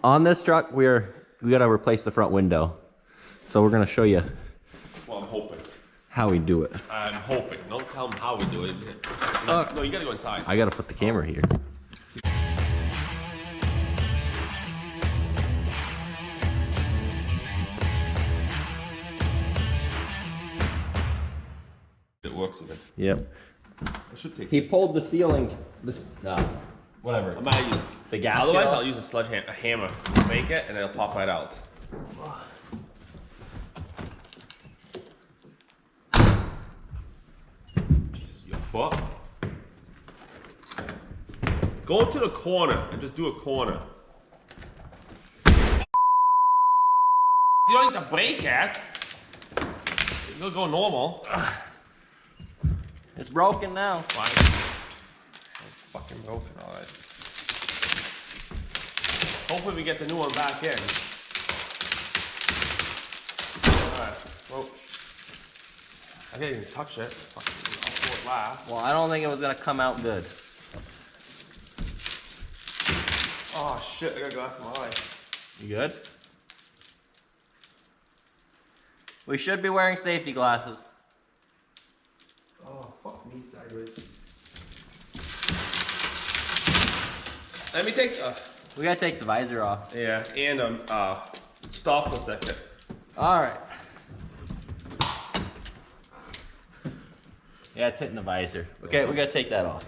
On this truck, we gotta replace the front window. So we're gonna show you. Well, I'm hoping. How we do it. I'm hoping. Don't tell them how we do it. No, you gotta go inside. I gotta put the camera here. It works again. Yep. I should take. He pulled the ceiling. Whatever. I might use the gasket. Otherwise, off. I'll use a hammer to make it, and it'll pop right out. Jesus, your foot. Go to the corner and just do a corner. You don't need to break it. You'll go normal. It's broken now. Fine. It's fucking broken, alright. Hopefully we get the new one back in. Alright, well, I didn't even touch it. Fucking, I'll pour it last. Well, I don't think it was gonna come out good. Oh shit, I got glass in my eye. You good? We should be wearing safety glasses. Oh, fuck me sideways. Let me take, We gotta take the visor off. yeah, and stop for a second. Alright. Yeah, it's hitting the visor. Okay, we gotta take that off.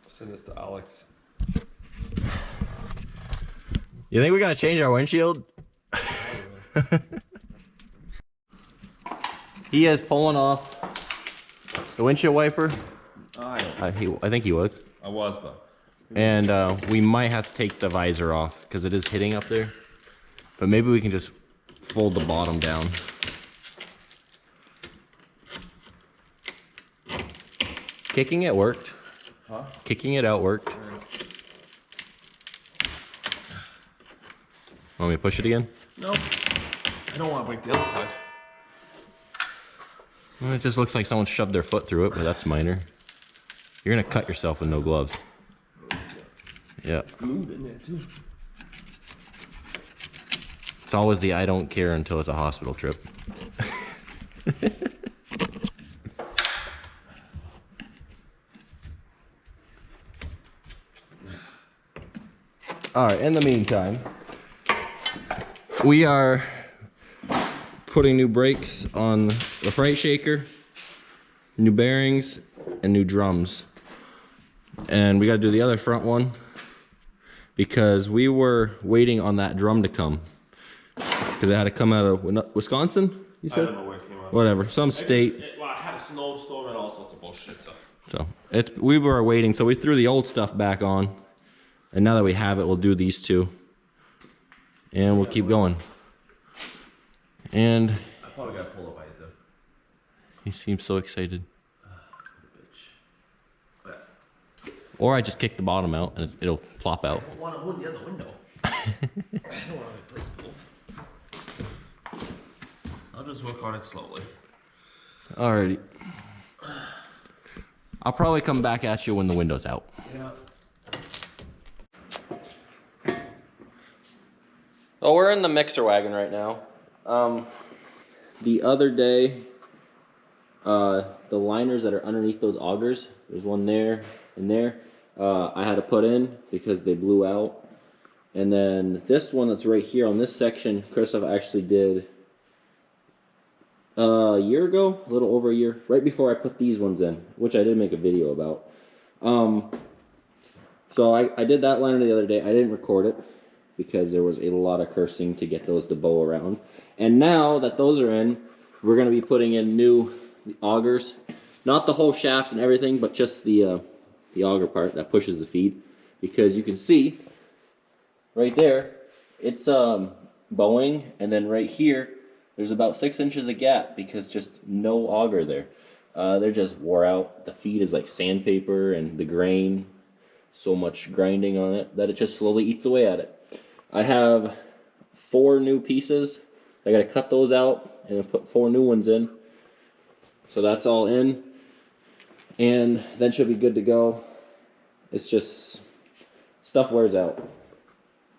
Send this to Alex. You think we gotta change our windshield? He is pulling off the windshield wiper. I think he was. I was, but. And we might have to take the visor off because it is hitting up there. But maybe we can just fold the bottom down. Kicking it worked. Huh? Kicking it out worked. Want me to push it again? No. I don't want to break the other side. Well, it just looks like someone shoved their foot through it, but that's minor. You're gonna cut yourself with no gloves. Yeah. It's glued in there too. It's always the I don't care until it's a hospital trip. Alright, in the meantime, we are putting new brakes on the freight shaker, new bearings, and new drums. And we gotta do the other front one because we were waiting on that drum to come. Because it had to come out of Wisconsin, you said? I don't know where it came out. Whatever, some state. Well, I had a snowstorm and all sorts of bullshit, so. So we were waiting, so we threw the old stuff back on. And now that we have it, we'll do these two. And we'll keep going. And I probably gotta pull up ISO. he seems so excited. Or I just kick the bottom out and it'll plop out. I want to hold the other window. I don't want to replace both. I'll just work on it slowly. Alrighty. I'll probably come back at you when the window's out. Yeah. Oh, we're in the mixer wagon right now. The other day, the liners that are underneath those augers, there's one there and there, I had to put in because they blew out. And then this one that's right here on this section, Christoph actually did a year ago, a little over a year, right before I put these ones in, which I did make a video about. So I did that liner the other day. I didn't record it because there was a lot of cursing to get those to bow around. And now that those are in, we're going to be putting in new augers. Not the whole shaft and everything, but just the auger part that pushes the feed. Because you can see, right there, it's bowing, and then right here, there's about 6 inches of gap because just no auger there. They're just wore out. The feed is like sandpaper, and the grain, so much grinding on it that it just slowly eats away at it. I have 4 new pieces. I gotta cut those out and then put 4 new ones in. So that's all in, and then should be good to go. It's just stuff wears out.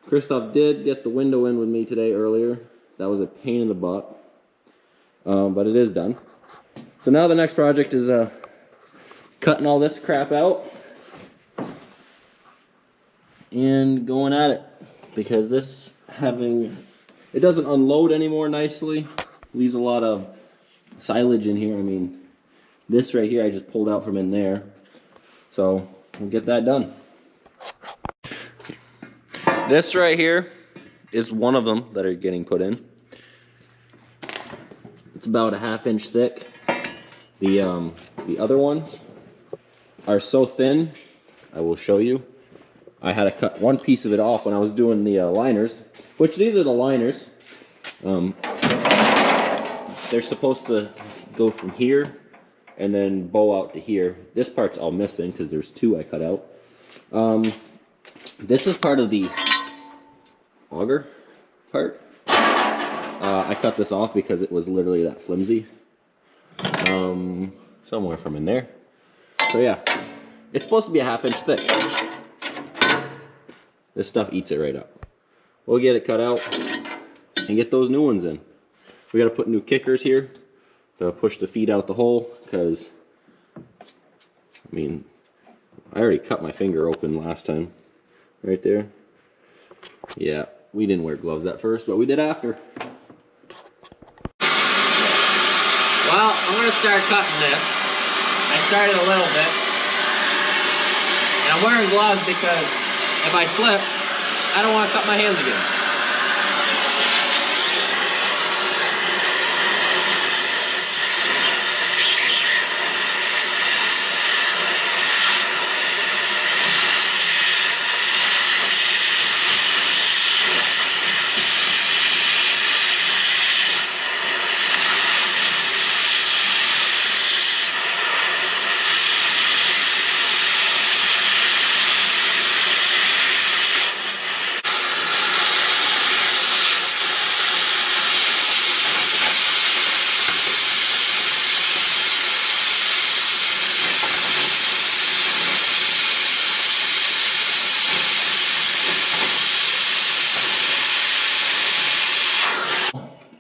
Christoph did get the window in with me today earlier. That was a pain in the butt. But it is done. So now the next project is cutting all this crap out and going at it, because this it doesn't unload anymore nicely. Leaves a lot of silage in here. I mean, this right here I just pulled out from in there. So we'll get that done. This right here is one of them that are getting put in. It's about a 1/2 inch thick. The other ones are so thin, I will show you. I had to cut one piece of it off when I was doing the liners, which these are the liners. They're supposed to go from here and then bow out to here. This part's all missing because there's 2 I cut out. This is part of the auger part. I cut this off because it was literally that flimsy. Somewhere from in there. So yeah, it's supposed to be a 1/2 inch thick. This stuff eats it right up. We'll get it cut out and get those new ones in. We gotta put new kickers here to push the feet out the hole, because I mean, I already cut my finger open last time. Right there. Yeah, we didn't wear gloves at first, but we did after. Well, I'm gonna start cutting this. I started a little bit. And I'm wearing gloves because if I slip, I don't want to cut my hands again.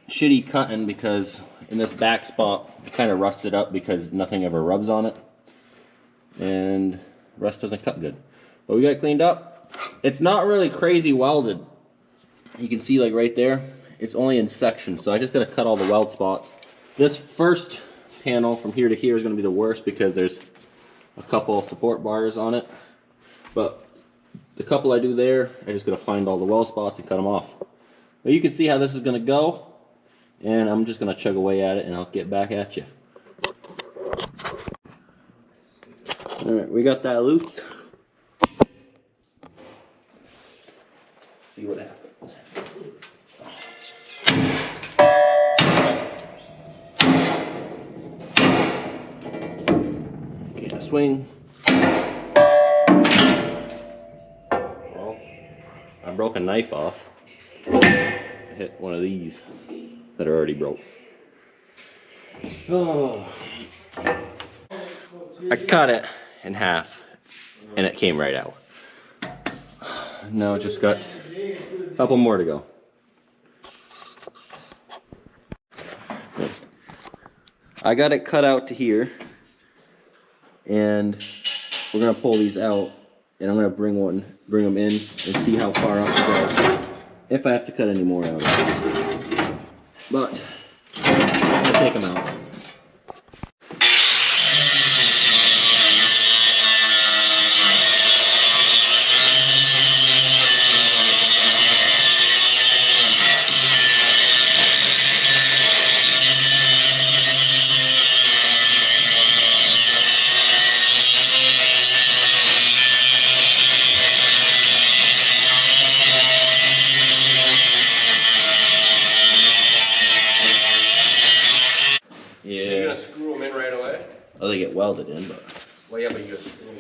Shitty cutting because in this back spot it kind of rusted up because nothing ever rubs on it, and rust doesn't cut good. But we got it cleaned up. It's not really crazy welded. You can see like right there, it's only in sections, so I just got to cut all the weld spots. This first panel from here to here is going to be the worst because there's a couple support bars on it, but the couple I do there, I just got to find all the weld spots and cut them off. But you can see how this is going to go. And I'm just going to chug away at it and I'll get back at you. Alright, we got that loose. See what happens. Okay, a swing. Well, I broke a knife off. I hit one of these that are already broke. Oh. I cut it in half and it came right out. Now it just got a couple more to go. I got it cut out to here, and we're gonna pull these out, and I'm gonna bring them in and see how far out to go, if I have to cut any more out. But I'll take them out. You're gonna screw them in right away? Oh, they get welded in, but... Well, yeah, but you gotta screw them.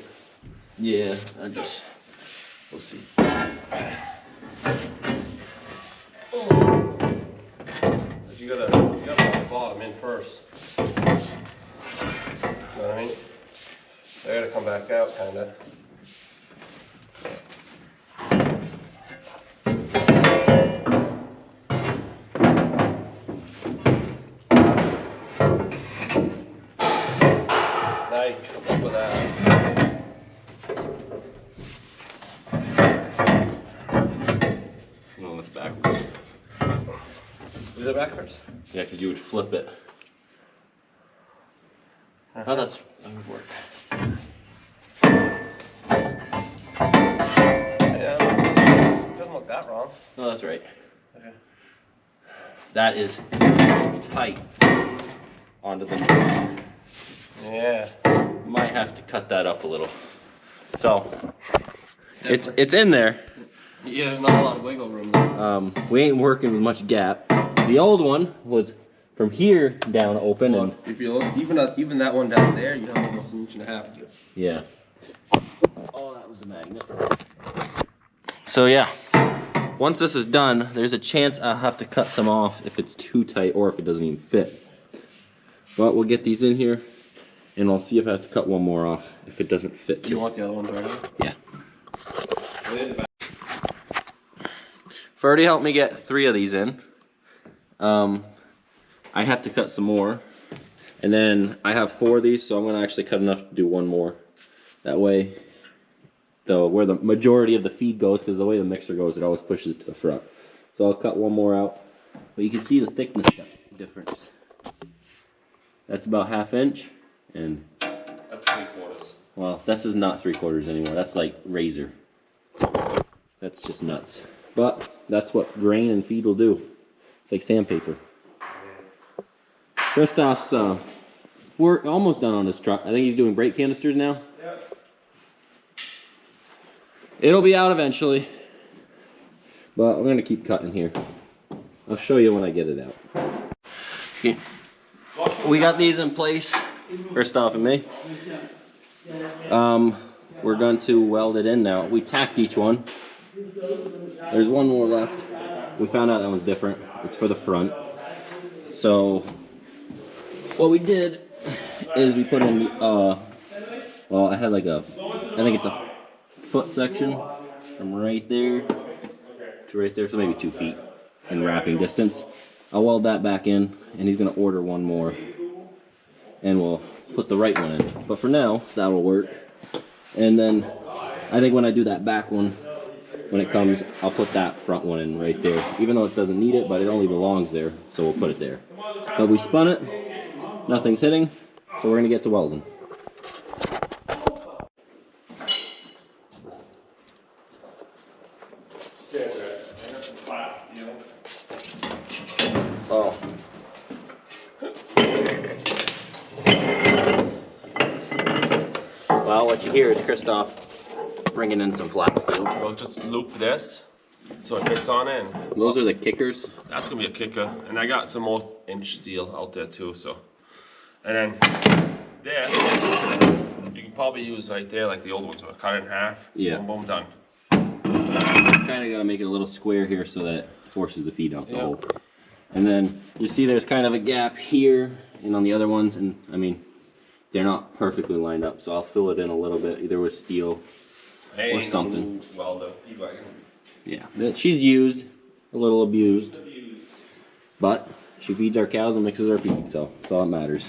Yeah, we'll see. You gotta put the bottom in first. You know what I mean? They gotta come back out, kinda. I can come up with that. No, it's backwards. Is it backwards? Yeah, because you would flip it. Oh, that would work. Yeah, it doesn't look that wrong. No, that's right. Okay. That is tight onto the. Yeah. Might have to cut that up a little. So it's in there. Yeah, there's not a lot of wiggle room there. We ain't working with much gap. The old one was from here down open, and if you look, even that one down there, you have almost an inch and a half to. yeah. Oh, that was the magnet. So yeah, once this is done, there's a chance I'll have to cut some off if it's too tight or if it doesn't even fit. But we'll get these in here, and I'll see if I have to cut one more off if it doesn't fit. Do you want the other one right now? Yeah. Ferdy helped me get 3 of these in. I have to cut some more, and then I have 4 of these, so I'm gonna actually cut enough to do one more. That way, where the majority of the feed goes, because the way the mixer goes, it always pushes it to the front. So I'll cut one more out, but you can see the thickness difference. That's about 1/2 inch, and That's 3/4. well, this is not 3/4 anymore. That's like razor. That's just nuts. But that's what grain and feed will do. It's like sandpaper. Christoph's, we're almost done on this truck. I think he's doing brake canisters now. Yep. It'll be out eventually. But I'm gonna keep cutting here. I'll show you when I get it out. Okay. We got these in place, Christoph and me. We're going to weld it in now. We tacked each one. There's one more left. We found out that one's different. It's for the front. So what we did is we put in, well, I had like I think it's a foot section from right there to right there, so maybe 2 feet in wrapping distance. I'll weld that back in, and he's gonna order one more, and we'll put the right one in. But for now, that'll work. And then I think when I do that back one, when it comes, I'll put that front one in right there. Even though it doesn't need it, but it only belongs there, so we'll put it there. But we spun it, nothing's hitting, so we're gonna get to welding. Oh. Well, what you hear is Christoph bringing in some flat steel. We'll just loop this so it fits on in. Those are the kickers. That's gonna be a kicker, and I got some more inch steel out there too. So, and then this you can probably use right there like the old ones. So cut it in half. Yeah. Boom, boom, done. Kind of got to make it a little square here so that it forces the feed out the hole. And then you see there's kind of a gap here and on the other ones, and I mean they're not perfectly lined up, so I'll fill it in a little bit either with steel or something. Well, the wagon. Yeah, she's used, a little abused, but she feeds our cows and mixes our feed, so that's all that matters.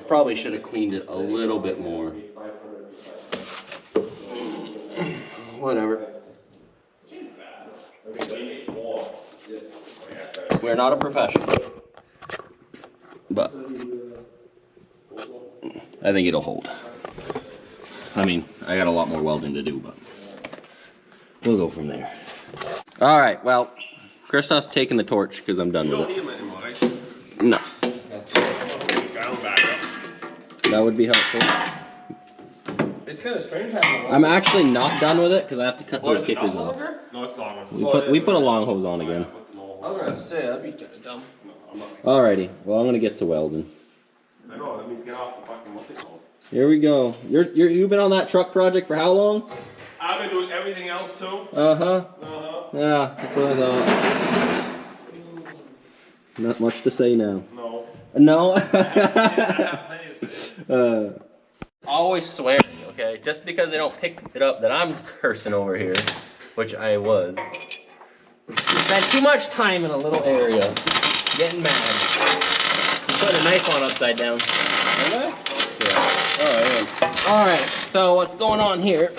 Probably should have cleaned it a little bit more. Whatever. We're not a professional, but I think it'll hold. I mean, I got a lot more welding to do, but we'll go from there. All right, well, Christoph's taking the torch because I'm done with it. No. That would be helpful. It's kind of strange having I'm actually not done with it because I have to cut those kickers off. No, it's longer. We put a long hose on again. I was gonna say that'd be kind of dumb. Alrighty, well I'm gonna get to welding. I know, that means get off the fucking what's it called? Here we go. You've been on that truck project for how long? I've been doing everything else too. Uh-huh. Yeah, that's what I thought. Not much to say now. No. No? Yeah, Always swear, okay? Just because they don't pick it up that I'm cursing over here, which I was. Spent too much time in a little area, getting mad. Putting a knife on upside down. Really? Yeah. Oh, yeah. Alright, so what's going on here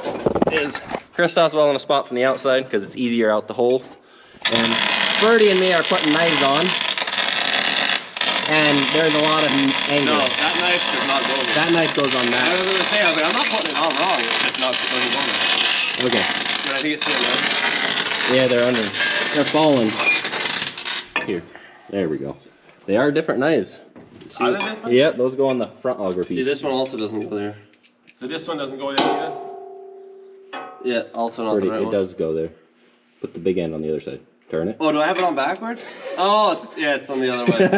is Christoph's welding a spot from the outside because it's easier out the hole. And Birdie and me are putting knives on. And there's a lot of angle. No, that knife does not go there. That knife goes on I that. was going to say, I was like, I'm not putting it on wrong. It's just not going there. Okay. But I think it's still there. Yeah, they're under. They're falling. Here. There we go. They are different knives. See? Are they different? Yep, those go on the front auger piece. See, this one also doesn't go there. So this one doesn't go there either? Yeah, also not Pretty, the right it one. does go there. Put the big end on the other side. Turn it. Oh, do I have it on backwards? Oh, yeah, it's on the other way.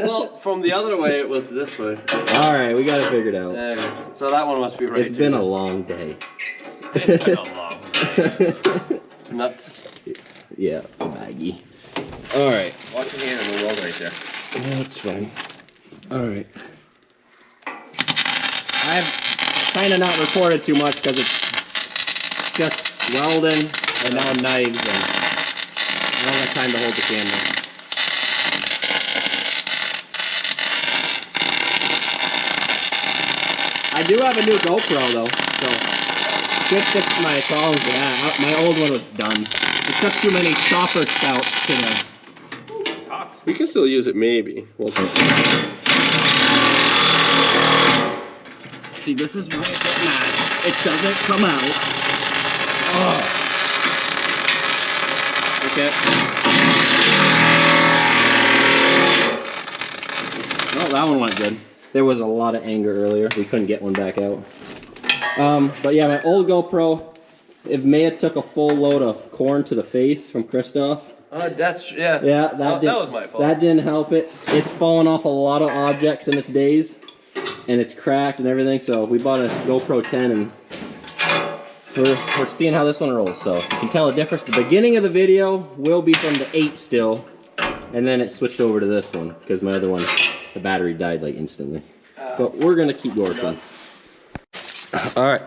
Well, from the other way, it was this way. Alright, we got it figured out. There we go. So that one must be right. It's been a long day. It's been a long day. Nuts. Yeah, Maggie. Alright. Watch your hand on the weld right there. That's fine. Alright. I've kind of not recorded too much because it's just welding and now knives and I don't have time to hold the camera. I do have a new GoPro though, so should fix my problems with that. My old one was done. It took too many chopper spouts to the... It's hot. We can still use it, maybe. We'll see. See, this is why I get mad. It doesn't come out. Oh. Okay. Oh, that one went good. There was a lot of anger earlier. We couldn't get one back out. But yeah, my old GoPro, it may have took a full load of corn to the face from Christoph. That's, yeah. Yeah, that was my fault. That didn't help it. It's fallen off a lot of objects in its days, and it's cracked and everything. So we bought a GoPro 10, and we're seeing how this one rolls. So you can tell the difference. The beginning of the video will be from the 8 still, and then it switched over to this one because my other one, the battery died like instantly. But we're gonna keep working. All right.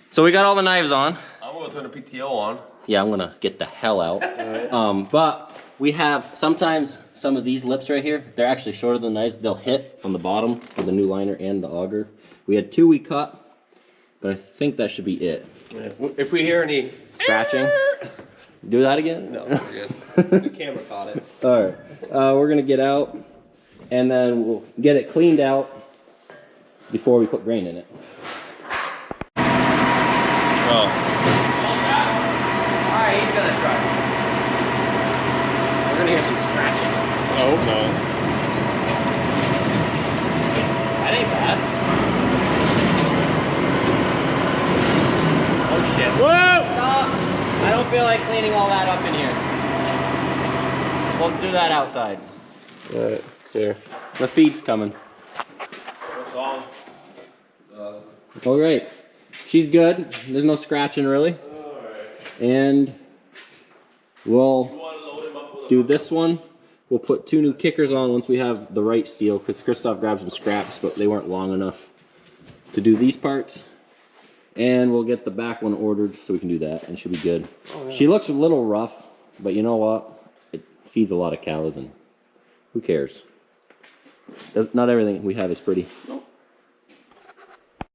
So we got all the knives on. I'm going to turn the PTO on. Yeah, I'm gonna get the hell out. Right. But we have sometimes some of these lips right here, they're actually shorter than the knives. They'll hit on the bottom with the new liner and the auger. We had 2 we cut, but I think that should be it. Yeah. If we hear any Scratching. Do that again? no, we're good. The camera caught it. All right. We're gonna get out, and then we'll get it cleaned out before we put grain in it. Oh. Alright, he's gonna try. We're gonna hear some scratching. I hope not. That ain't bad. Oh shit. Whoa! Stop! I don't feel like cleaning all that up in here. We'll do that outside. Alright, here. The feed's coming. What's on? Alright. She's good. There's no scratching really. And we'll do this one. We'll put 2 new kickers on once we have the right steel, because Christoph grabbed some scraps, but they weren't long enough to do these parts. And we'll get the back one ordered so we can do that, and she'll be good. Oh, yeah. She looks a little rough, but you know what? It feeds a lot of cows, and who cares? Not everything we have is pretty. Nope.